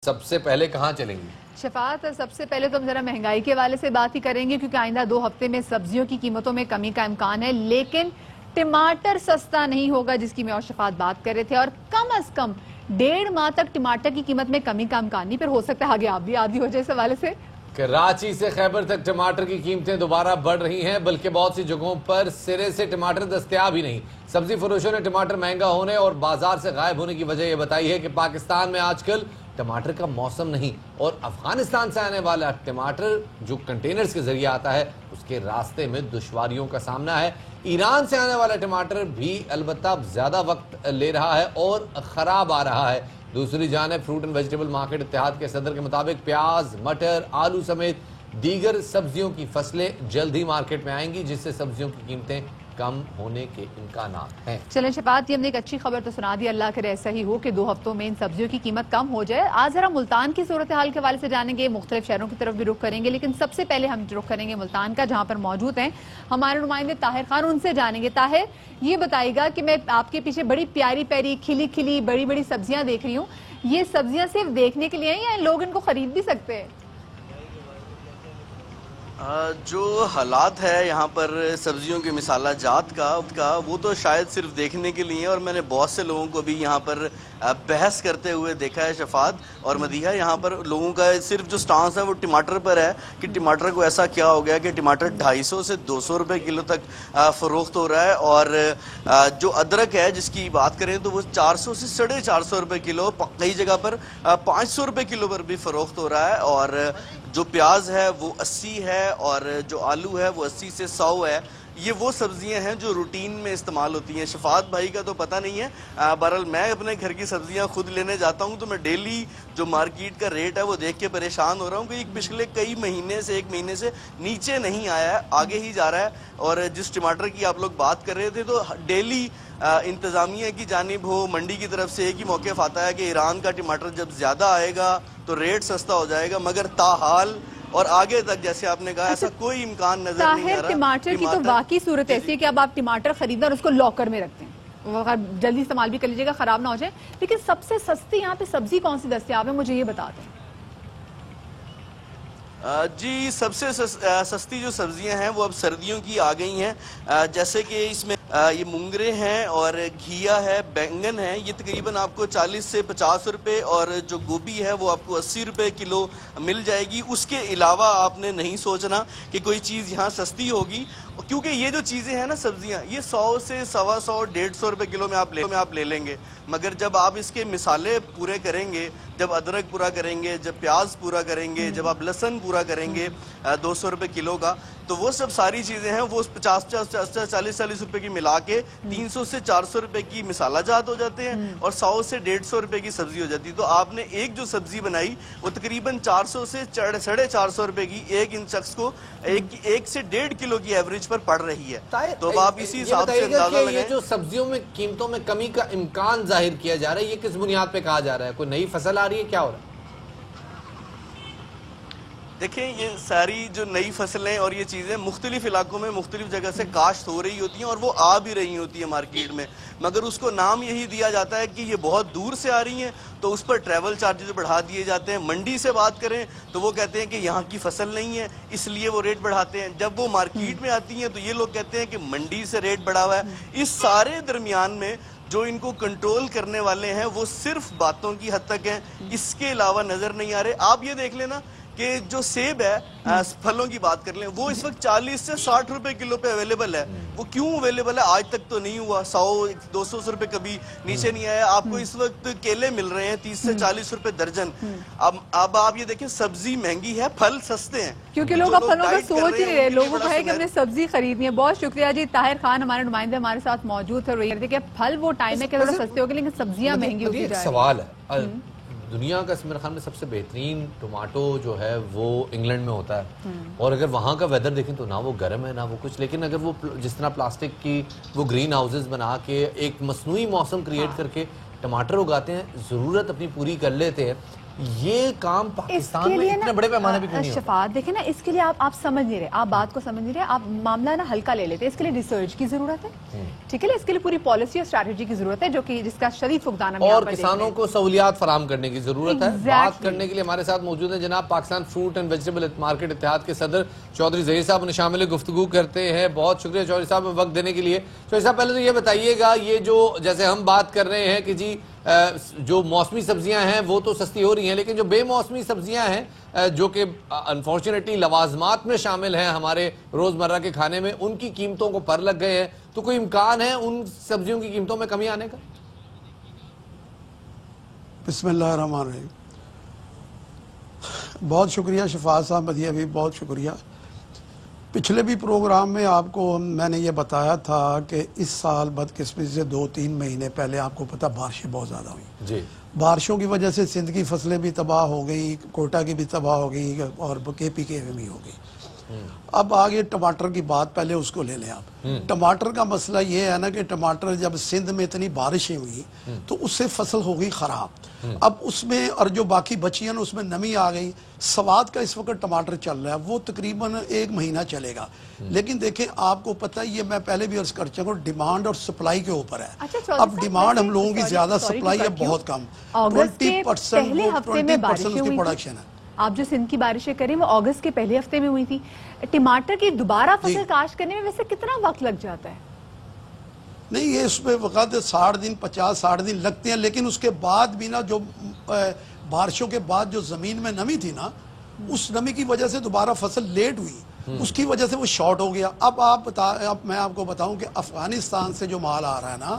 سب سے پہلے کہاں چلیں گی؟ شفاعت، سب سے پہلے تو ہم ذرا مہنگائی کے حوالے سے بات ہی کریں گے کیونکہ آئندہ 2 ہفتے میں سبزیوں کی قیمتوں میں کمی کا امکان ہے، لیکن ٹماٹر سستا نہیں ہوگا جس کی میں اور شفاعت بات کر رہے تھے، اور کم از کم 1.5 ماہ تک ٹماٹر کی قیمت میں کمی کا امکان نہیں، پھر ہو سکتا ہے آگے آپ بھی عادی ہو جائے اس حوالے سے۔ کراچی سے خیبر تک ٹماٹر کی قیمتیں دوبارہ بڑھ رہی ہیں، بلکہ بہت سی جگہوں پر سرے سے ٹماٹر دستیاب ہی نہیں۔ سبزی فروشوں نے ٹماٹر مہنگا ہونے اور بازار سے غائب ہونے کی وجہ یہ بتائی ہے کہ پاکستان میں آج کل ٹماٹر کا موسم نہیں، اور افغانستان سے آنے والا ٹماٹر جو کنٹینرز کے ذریعے آتا ہے اس کے راستے میں دشواریوں کا سامنا ہے۔ ایران سے آنے والا ٹماٹر بھی البتہ زیادہ وقت لے رہا ہے اور خراب آ رہا ہے۔ دوسری جانب فروٹ اینڈ ویجیٹیبل مارکیٹ اتحاد کے صدر کے مطابق پیاز، مٹر، آلو سمیت دیگر سبزیوں کی فصلیں جلد ہی مارکیٹ میں آئیں گی، جس سے سبزیوں کی قیمتیں کم ہونے کے امکانات ہیں۔ چلیں شفاعت، یہ ہم نے ایک اچھی خبر تو سنا دی، اللہ کرے ایسا ہی ہو کہ 2 ہفتوں میں ان سبزیوں کی قیمت کم ہو جائے۔ آج ذرا ملتان کی صورتحال کے حوالے سے جانیں گے، مختلف شہروں کی طرف بھی رخ کریں گے، لیکن سب سے پہلے ہم رخ کریں گے ملتان کا، جہاں پر موجود ہیں ہمارے نمائندے طاہر خان، ان سے جانیں گے۔ طاہر، یہ بتائیے گا کہ میں آپ کے پیچھے بڑی پیاری پیاری کھلی کھلی بڑی بڑی سبزیاں دیکھ رہی ہوں، یہ سبزیاں صرف دیکھنے کے لیے ہیں یا لوگ ان کو خرید بھی سکتے ہیں؟ جو حالات ہے یہاں پر سبزیوں کے مسالہ جات کا وہ تو شاید صرف دیکھنے کے لیے، اور میں نے بہت سے لوگوں کو بھی یہاں پر بحث کرتے ہوئے دیکھا ہے شفاعت اور مدیحہ۔ یہاں پر لوگوں کا صرف جو سٹانس ہے وہ ٹماٹر پر ہے کہ ٹماٹر کو ایسا کیا ہو گیا کہ ٹماٹر 250 سے 200 روپے کلو تک فروخت ہو رہا ہے، اور جو ادرک ہے جس کی بات کریں تو وہ 400 سے 450 روپے کلو، کئی جگہ پر 500 روپے کلو پر بھی فروخت ہو رہا ہے، اور جو پیاز ہے وہ 80 ہے، اور جو آلو ہے وہ 80 سے 100 ہے۔ یہ وہ سبزیاں ہیں جو روٹین میں استعمال ہوتی ہیں۔ شفاعت بھائی کا تو پتہ نہیں ہے، بہرحال میں اپنے گھر کی سبزیاں خود لینے جاتا ہوں تو میں ڈیلی جو مارکیٹ کا ریٹ ہے وہ دیکھ کے پریشان ہو رہا ہوں کہ ایک پچھلے کئی مہینے سے 1 مہینے سے نیچے نہیں آیا ہے، آگے ہی جا رہا ہے۔ اور جس ٹماٹر کی آپ لوگ بات کر رہے تھے تو ڈیلی انتظامیہ کی جانب ہو، منڈی کی طرف سے ایک ہی موقف آتا ہے کہ ایران کا ٹماٹر جب زیادہ آئے گا تو ریٹ سستا ہو جائے گا، مگر تاحال اور آگے تک جیسے آپ نے کہا ایسا کوئی امکان نظر نہیں آ رہا۔ ٹماٹر کی تو واقعی صورت ایسی ہے کہ اب آپ ٹماٹر خریدیں اور اس کو لاکر میں رکھتے ہیں، وہ جلدی استعمال بھی کر لیجیے گا، خراب نہ ہو جائے۔ لیکن سب سے سستی یہاں پہ سبزی کون سی دستیاب ہے، مجھے یہ بتا دیں۔ جی، سب سے سستی جو سبزیاں ہیں وہ اب سردیوں کی آ گئی ہیں، جیسے کہ اس میں یہ مونگرے ہیں اور گھیا ہے، بینگن ہے، یہ تقریباً آپ کو 40 سے 50 روپے، اور جو گوبھی ہے وہ آپ کو 80 روپے کلو مل جائے گی۔ اس کے علاوہ آپ نے نہیں سوچنا کہ کوئی چیز یہاں سستی ہوگی، کیونکہ یہ جو چیزیں ہیں نا سبزیاں، یہ 100 سے 125 150 روپے کلو میں آپ لے لیں گے، مگر جب آپ اس کے مسالے پورے کریں گے، جب ادرک پورا کریں گے، جب پیاز پورا کریں گے، جب آپ لہسن پورا کریں گے 200 روپے کلو کا، تو وہ سب ساری چیزیں ہیں وہ 40 روپے کی ملا کے 300 سے 400 روپے کی مسالہ جات ہو جاتے ہیں، اور 100 سے 150 روپے کی سبزی ہو جاتی ہے۔ تو آپ نے ایک جو سبزی بنائی وہ تقریباً 400 سے 450 روپے کی ایک ان شخص کو 1 سے 1.5 کلو کی ایوریج پر پڑ رہی ہے۔ تو اب آپ اسی حساب سے اندازہ لگائیں۔ یہ جو سبزیوں میں قیمتوں میں کمی کا امکان ظاہر کیا جا رہا ہے، یہ کس بنیاد پہ کہا جا رہا ہے؟ کوئی نئی فصل آ رہی ہے، کیا ہو رہا ہے؟ دیکھیں، یہ ساری جو نئی فصلیں اور یہ چیزیں مختلف علاقوں میں مختلف جگہ سے کاشت ہو رہی ہوتی ہیں اور وہ آ بھی رہی ہوتی ہیں مارکیٹ میں، مگر اس کو نام یہی دیا جاتا ہے کہ یہ بہت دور سے آ رہی ہیں تو اس پر ٹریول چارجز بڑھا دیے جاتے ہیں۔ منڈی سے بات کریں تو وہ کہتے ہیں کہ یہاں کی فصل نہیں ہے اس لیے وہ ریٹ بڑھاتے ہیں، جب وہ مارکیٹ میں آتی ہیں تو یہ لوگ کہتے ہیں کہ منڈی سے ریٹ بڑھا ہوا ہے۔ اس سارے درمیان میں جو ان کو کنٹرول کرنے والے ہیں وہ صرف باتوں کی حد تک ہیں، اس کے علاوہ نظر نہیں آ رہے۔ آپ یہ دیکھ لینا کہ جو سیب ہے، پھلوں کی بات کر لیں، وہ اس وقت 40 سے 60 روپے کلو پہ اویلیبل ہے۔ وہ کیوں اویلیبل ہے آج تک تو نہیں ہوا، 100-200 روپے کبھی نیچے نہیں آیا۔ آپ کو اس وقت کیلے مل رہے ہیں 30 سے 40 روپے درجن۔ اب آپ یہ دیکھیں، سبزی مہنگی ہے، پھل سستے ہیں، کیونکہ لوگ اب پھلوں کا سوچ ہی نہیں رہے، لوگوں کو ہے کہ ہم نے سبزی خریدنی ہے۔ بہت شکریہ جی، طاہر خان ہمارے نمائندے ہمارے ساتھ موجود تھے، اور کہ پھل وہ ٹائم ہے کہ تھوڑا سستے ہو گئے لیکن سبزیاں مہنگی ہوتی جا رہی ہیں۔ سوال ہے، دنیا کا میرے خیال میں سب سے بہترین ٹماٹو جو ہے وہ انگلینڈ میں ہوتا ہے، اور اگر وہاں کا ویدر دیکھیں تو نہ وہ گرم ہے نہ وہ کچھ، لیکن اگر وہ جس طرح پلاسٹک کی وہ گرین ہاؤسز بنا کے ایک مصنوعی موسم کریٹ کر کے ٹماٹر اگاتے ہیں، ضرورت اپنی پوری کر لیتے ہیں، یہ کام پاکستان میں اتنے بڑے پیمانے پہ کیوں نہیں ہوتا؟ شفاعت دیکھیں نا، اس کے لیے آپ سمجھ نہیں رہے، آپ بات کو سمجھ نہیں رہے، آپ معاملہ نا ہلکا لے لیتے ہیں. اس کے لیے ریسرچ کی ضرورت ہے، ٹھیک ہے، اس کے لیے پوری پالیسی اور اسٹریٹجی کی ضرورت ہے، جو کہ جس کا شدید فقدان ہم یہاں اور پر کسانوں کو سہولیات فراہم کرنے کی ضرورت ہے. Exactly. بات کرنے کے لیے ہمارے ساتھ موجود ہیں جناب Pakistan fruit and vegetable market اتحاد کے صدر چودھری ظہیر صاحب. انہیں شامل گفتگو کرتے ہیں. بہت شکریہ چودھری صاحب وقت دینے کے لیے. چودھری صاحب پہلے تو یہ بتائیے گا، یہ جو جیسے ہم بات کر رہے ہیں کہ جی جو موسمی سبزیاں ہیں وہ تو سستی ہو رہی ہیں، لیکن جو بے موسمی سبزیاں ہیں جو کہ انفارچونیٹلی لوازمات میں شامل ہیں ہمارے روزمرہ کے کھانے میں، ان کی قیمتوں کو پر لگ گئے ہیں. تو کوئی امکان ہے ان سبزیوں کی قیمتوں میں کمی آنے کا؟ بسم اللہ الرحمن الرحیم. بہت شکریہ شفاعت صاحب، مدیہ بھی بہت شکریہ. پچھلے بھی پروگرام میں آپ کو میں نے یہ بتایا تھا کہ اس سال بدقسمتی سے 2-3 مہینے پہلے آپ کو پتہ بارشیں بہت زیادہ ہوئی جی. بارشوں کی وجہ سے سندھ کی فصلیں بھی تباہ ہو گئی، کوئٹہ کی بھی تباہ ہو گئی اور KP کے بھی ہو گئی. اب آگے ٹماٹر کی بات، پہلے اس کو لے لیں آپ. ٹماٹر کا مسئلہ یہ ہے نا کہ ٹماٹر جب سندھ میں اتنی بارشیں ہوئی تو اس سے فصل ہو گئی خراب. اب اس میں اور جو باقی بچی ہیں اس میں نمی آ گئی. سوات کا اس وقت ٹماٹر چل رہا ہے، وہ تقریباً 1 مہینہ چلے گا. لیکن دیکھیں آپ کو پتہ یہ میں پہلے بھی عرض کر چکا ہوں، ڈیمانڈ اور سپلائی کے اوپر ہے. اب ڈیمانڈ ہم لوگوں کی زیادہ، سپلائی ہے بہت کم. 20% اس کی پروڈکشن ہے. آپ جو سندھ کی بارشیں کریں وہ اگست کے پہلے ہفتے میں ہوئی تھی. ٹماٹر کی دوبارہ فصل کاشت کرنے میں ویسے کتنا وقت لگ جاتا ہے؟ نہیں، یہ اس میں وقت 60 دن 50-60 دن لگتے ہیں، لیکن اس کے بعد بھی نا جو بارشوں کے بعد جو زمین میں نمی تھی نا، اس نمی کی وجہ سے دوبارہ فصل لیٹ ہوئی، اس کی وجہ سے وہ شارٹ ہو گیا. اب میں آپ کو بتاؤں کہ افغانستان سے جو مال آ رہا ہے نا،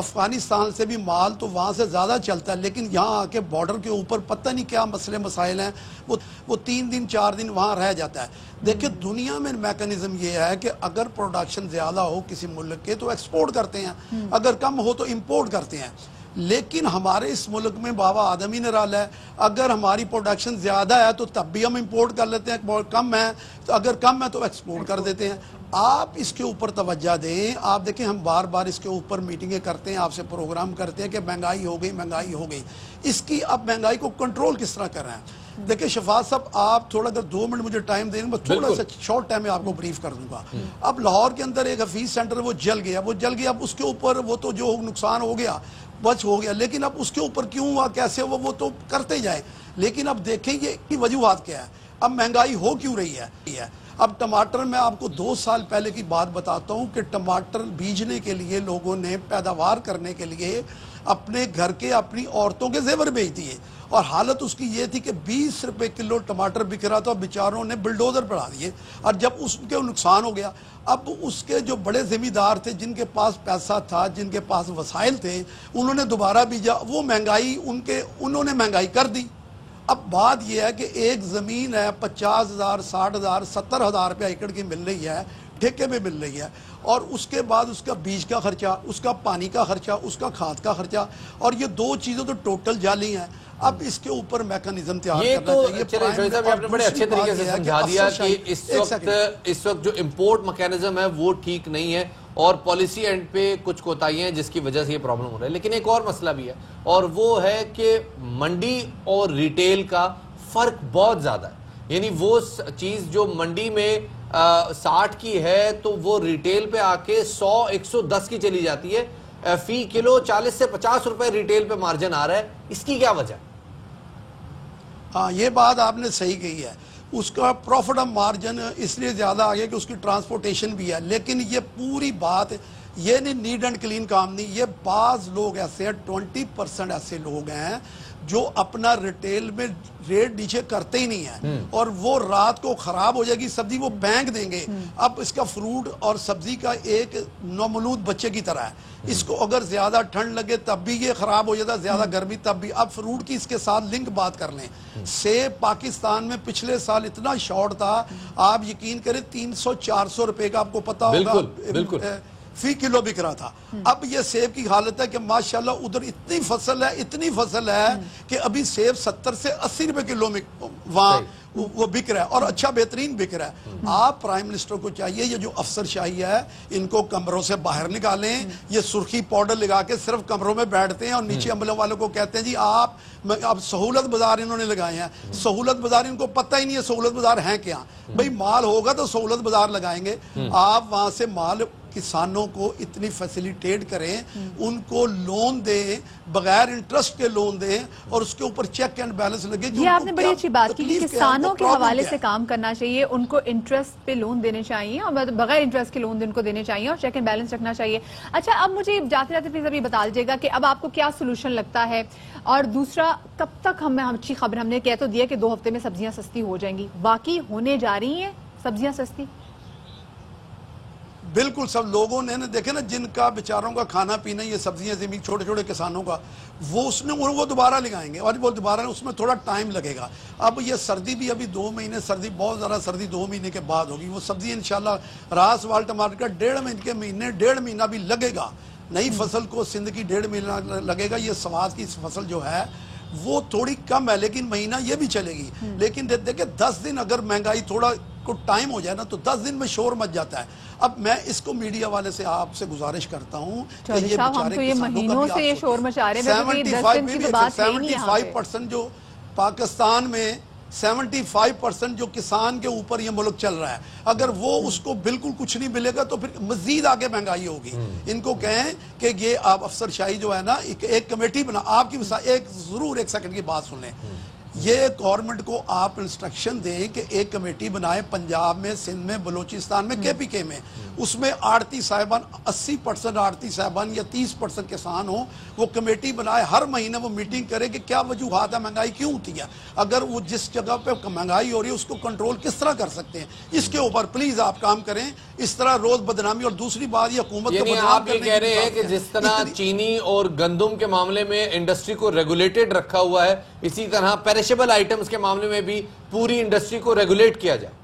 افغانستان سے بھی مال تو وہاں سے زیادہ چلتا ہے، لیکن یہاں آ کے بارڈر کے اوپر پتہ نہیں کیا مسئلے مسائل ہیں، وہ 3 دن 4 دن وہاں رہ جاتا ہے. دیکھیں دنیا میں میکانزم یہ ہے کہ اگر پروڈکشن زیادہ ہو کسی ملک کے تو ایکسپورٹ کرتے ہیں، اگر کم ہو تو امپورٹ کرتے ہیں. لیکن ہمارے اس ملک میں بابا آدمی نرال ہے، اگر ہماری پروڈکشن زیادہ ہے تو تب بھی ہم امپورٹ کر لیتے ہیں، کم ہے تو اگر کم ہے تو ایکسپورٹ کر دیتے ہیں. آپ اس کے اوپر توجہ دیں. آپ دیکھیں ہم بار بار اس کے اوپر میٹنگیں کرتے ہیں، آپ سے پروگرام کرتے ہیں کہ مہنگائی ہو گئی، مہنگائی ہو گئی. اس کی اب مہنگائی کو کنٹرول کس طرح کر رہے ہیں؟ دیکھیں شفاعت صاحب، آپ تھوڑا اگر 2 منٹ مجھے ٹائم دیں، میں تھوڑا سا شارٹ ٹائم میں آپ کو بریف کر دوں گا. اب لاہور کے اندر ایک حفیظ سینٹر وہ جل گیا. اب اس کے اوپر وہ تو جو نقصان ہو گیا بچ ہو گیا، لیکن اب اس کے اوپر کیوں ہوا، کیسے ہوا، وہ تو کرتے جائیں. لیکن اب دیکھیں یہ کی وجوہات کیا ہے، اب مہنگائی ہو کیوں رہی ہے. اب ٹماٹر میں آپ کو 2 سال پہلے کی بات بتاتا ہوں کہ ٹماٹر بیجنے کے لیے لوگوں نے پیداوار کرنے کے لیے اپنے گھر کے اپنی عورتوں کے زیور بیچ دیے، اور حالت اس کی یہ تھی کہ 20 روپے کلو ٹماٹر بک رہا تھا، بیچاروں نے بلڈوزر پڑھا دیے. اور جب اس کے نقصان ہو گیا، اب اس کے جو بڑے زمیندار تھے جن کے پاس پیسہ تھا، جن کے پاس وسائل تھے، انہوں نے دوبارہ بیجا. وہ مہنگائی انہوں نے مہنگائی کر دی. اب بات یہ ہے کہ ایک زمین ہے 50,000 60,000 70,000 روپے ایکڑ کی مل رہی ہے، ٹھیکے میں مل رہی ہے، اور اس کے بعد اس کا بیج کا خرچہ، اس کا پانی کا خرچہ، اس کا کھاد کا خرچہ، اور یہ 2 چیزیں تو ٹوٹل جالی ہیں. اب اس کے اوپر میکانزم تیار کرنا چاہیے. چلیں شوہر صاحب، آپ نے بڑے اچھے طریقے سے سمجھا دیا کہ اس وقت جو امپورٹ میکانزم ہے وہ ٹھیک نہیں ہے، اور پالیسی اینڈ پہ کچھ کوتاہیاں ہیں جس کی وجہ سے یہ پرابلم ہو رہا ہے. لیکن ایک اور مسئلہ بھی ہے، اور وہ ہے کہ منڈی اور ریٹیل کا فرق بہت زیادہ ہے. یعنی وہ چیز جو منڈی میں 60 کی ہے تو وہ ریٹیل پہ آ کے 100-110 کی چلی جاتی ہے. فی کلو 40 سے 50 روپے ریٹیل پہ مارجن آ رہا ہے. اس کی کیا وجہ؟ ہاں، یہ بات آپ نے صحیح کہی ہے. اس کا پروفٹ آف مارجن اس لیے زیادہ آ گیا کہ اس کی ٹرانسپورٹیشن بھی ہے. لیکن یہ پوری بات یہ نہیں نیٹ اینڈ کلین کام نہیں. یہ بعض لوگ ایسے ہیں، 20% ایسے لوگ ہیں جو اپنا ریٹیل میں ریٹ نیچے کرتے ہی نہیں ہیں، اور وہ رات کو خراب ہو جائے گی سبزی وہ پھینک دیں گے. اب اس کا فروٹ اور سبزی کا ایک نومولود بچے کی طرح ہے. اس کو اگر زیادہ ٹھنڈ لگے تب بھی یہ خراب ہو جاتا ہے، زیادہ گرمی تب بھی. اب فروٹ کی اس کے ساتھ لنک بات کر لیں. سیب پاکستان میں پچھلے سال اتنا شارٹ تھا، آپ یقین کریں 300-400 روپے کا آپ کو پتا ہوگا فی کلو بک رہا تھا. اب یہ سیب کی حالت ہے کہ ماشاءاللہ ادھر اتنی فصل ہے کہ ابھی سیب 70 سے 80 روپے کلو میں وہاں وہ بک رہا ہے اور اچھا بہترین بک رہا ہے. آپ پرائم منسٹر کو چاہیے یہ جو افسر شاہی ہے ان کو کمروں سے باہر نکالیں. یہ سرخی پاؤڈر لگا کے صرف کمروں میں بیٹھتے ہیں اور نیچے عملے والوں کو کہتے ہیں جی آپ اب سہولت بازار انہوں نے لگائے ہیں. سہولت بازار ان کو پتہ ہی نہیں ہے سہولت بازار ہیں کیا. بھئی مال ہوگا تو سہولت بازار لگائیں گے. آپ وہاں سے مال کسانوں کو اتنی فیسیلیٹیٹ کریں, ان کو لون دیں, بغیر انٹرسٹ کے لون دیں اور اس کے اوپر چیک اینڈ بیلنس لگے. یہ آپ نے بڑی اچھی بات کی کہ کسانوں کے حوالے سے کام کرنا چاہیے, ان کو انٹرسٹ پہ لون دینے چاہیے اور بغیر انٹرسٹ کے لون ان کو دینے چاہیے اور چیک اینڈ بیلنس رکھنا چاہیے. اچھا اب مجھے جاتے جاتے پلیز ابھی بتا دیجیے گا کہ اب آپ کو کیا سولوشن لگتا ہے, اور دوسرا کب تک ہمیں اچھی خبر ہم نے کہہ تو دیا کہ 2 ہفتے میں سبزیاں سستی ہو جائیں گی, واقعی ہونے جا رہی ہیں سبزیاں سستی؟ بالکل. سب لوگوں نے دیکھے نا جن کا بیچاروں کا کھانا پینا یہ سبزیاں زمین چھوٹے چھوٹے کسانوں کا وہ دوبارہ لگائیں گے اور وہ دوبارہ اس میں تھوڑا ٹائم لگے گا. اب یہ سردی بھی ابھی 2 مہینے سردی بہت زیادہ سردی 2 مہینے کے بعد ہوگی. وہ سبزی انشاءاللہ راس وال ٹماٹر کا 1.5 مہینہ بھی لگے گا. نئی فصل کو سندھ کی 1.5 مہینہ لگے گا. یہ سوات کی فصل جو ہے وہ تھوڑی کم ہے لیکن مہینہ یہ بھی چلے گی. لیکن دیکھیں 10 دن اگر مہنگائی تھوڑا کو ٹائم ہو جائے نا تو 10 دن میں شور مچ جاتا ہے. اب میں اس کو میڈیا والے سے آپ سے گزارش کرتا ہوں کہ یہ بیچارے مہینوں سے یہ شور مچا رہے ہیں. 75% جو پاکستان میں 75% جو کسان کے اوپر یہ ملک چل رہا ہے, اگر وہ اس کو بالکل کچھ نہیں ملے گا تو پھر مزید آگے مہنگائی ہوگی. ان کو کہیں کہ یہ آپ افسر شاہی جو ہے نا ایک کمیٹی بنا, آپ کی ضرور 1 سیکنڈ کی بات سن لیں. یہ گورنمنٹ کو آپ انسٹرکشن دیں کہ ایک کمیٹی بنائے پنجاب میں, سندھ میں, بلوچستان میں, KPK میں. اس میں آڑتی صاحبان 80% آڑتی صاحبان یا 30% کسان ہوں. وہ کمیٹی بنائے, ہر مہینے وہ میٹنگ کرے کہ کیا وجوہات ہے مہنگائی کیوں ہوتی ہے, اگر وہ جس جگہ پہ مہنگائی ہو رہی ہے اس کو کنٹرول کس طرح کر سکتے ہیں. اس کے اوپر پلیز آپ کام کریں. اس طرح روز بدنامی. اور دوسری بات یہ حکومت کو بدنام آپ یہ کہہ رہے ہیں کہ جس طرح چینی اور گندم کے معاملے میں انڈسٹری کو ریگولیٹڈ رکھا ہوا ہے, اسی طرح پیرشیبل آئٹمز کے معاملے میں بھی پوری انڈسٹری کو ریگولیٹ کیا جائے.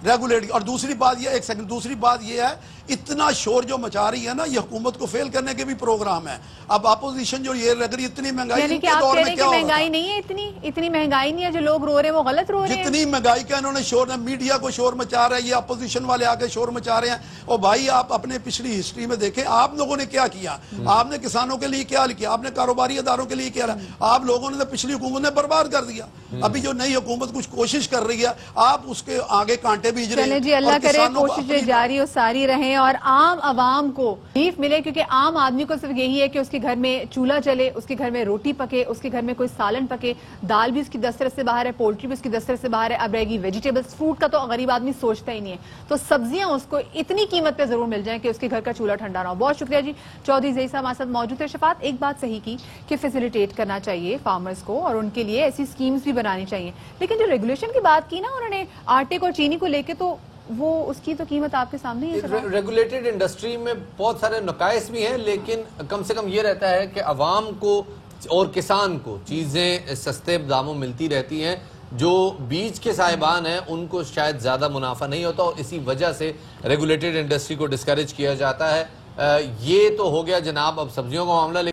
ریگولیٹ. اور دوسری بات یہ 1 سیکنڈ دوسری بات یہ ہے اتنا شور جو مچا رہی ہے نا یہ حکومت کو فیل کرنے کے بھی پروگرام ہے. اب اپوزیشن جو یہ لگ رہی اتنی مہنگائی, یعنی کہ آپ کہہ رہے ہیں کہ مہنگائی نہیں ہے, اتنی مہنگائی نہیں ہے, جو لوگ رو رہے ہیں وہ غلط رو رہے ہیں. جتنی مہنگائی کا انہوں نے شور, میڈیا کو شور مچا رہا ہے, یہ اپوزیشن والے آگے شور مچا رہے ہیں. اور بھائی آپ اپنے پچھلی ہسٹری میں دیکھیں آپ لوگوں نے کیا کیا. آپ نے کسانوں کے لیے کیا کیا, آپ نے کاروباری اداروں کے لیے کیا, آپ لوگوں نے پچھلی حکومت نے برباد کر دیا. ابھی جو نئی حکومت کچھ کوشش کر رہی ہے آپ اس کے آگے کانٹے بیج رہے ہیں. جی اللہ کرے کوششیں جاری اور ساری رہیں اور عام عوام کو ریلیف ملے, کیونکہ عام آدمی کو صرف یہی ہے کہ اس کے گھر میں چولہا چلے, اس کے گھر میں روٹی پکے, اس کے گھر میں کوئی سالن پکے, دال بھی اس کی دسترس سے باہر ہے, پولٹری بھی اس کی دسترس سے باہر ہے, اب رہے گی ویجیٹیبلز. فروٹ کا تو غریب آدمی سوچتا ہی نہیں ہے, تو سبزیاں اس کو اتنی قیمت پہ ضرور مل جائیں کہ اس کے گھر کا چولہا ٹھنڈا نہ ہو. بہت شکریہ جی. چودھری زئی صاحب ہمارے ساتھ موجود ہے. شفاعت ایک بات صحیح کی کہ فیسیلیٹیٹ کرنا چاہیے فارمرز کو اور ان کے لیے ایسی اسکیمز بھی بنانی چاہیے, لیکن جو ریگولیشن کی بات کی نا انہوں نے آٹے کو اور چینی کو لے کے, تو وہ اس کی تو قیمت آپ کے سامنے ہی ہے. ریگولیٹڈ انڈسٹری میں بہت سارے نقائص بھی ہیں, لیکن کم سے کم یہ رہتا ہے کہ عوام کو اور کسان کو چیزیں سستے داموں ملتی رہتی ہیں. جو بیج کے صاحبان ہیں ان کو شاید زیادہ منافع نہیں ہوتا اور اسی وجہ سے ریگولیٹڈ انڈسٹری کو ڈسکریج کیا جاتا ہے. یہ تو ہو گیا جناب اب سبزیوں کا معاملہ.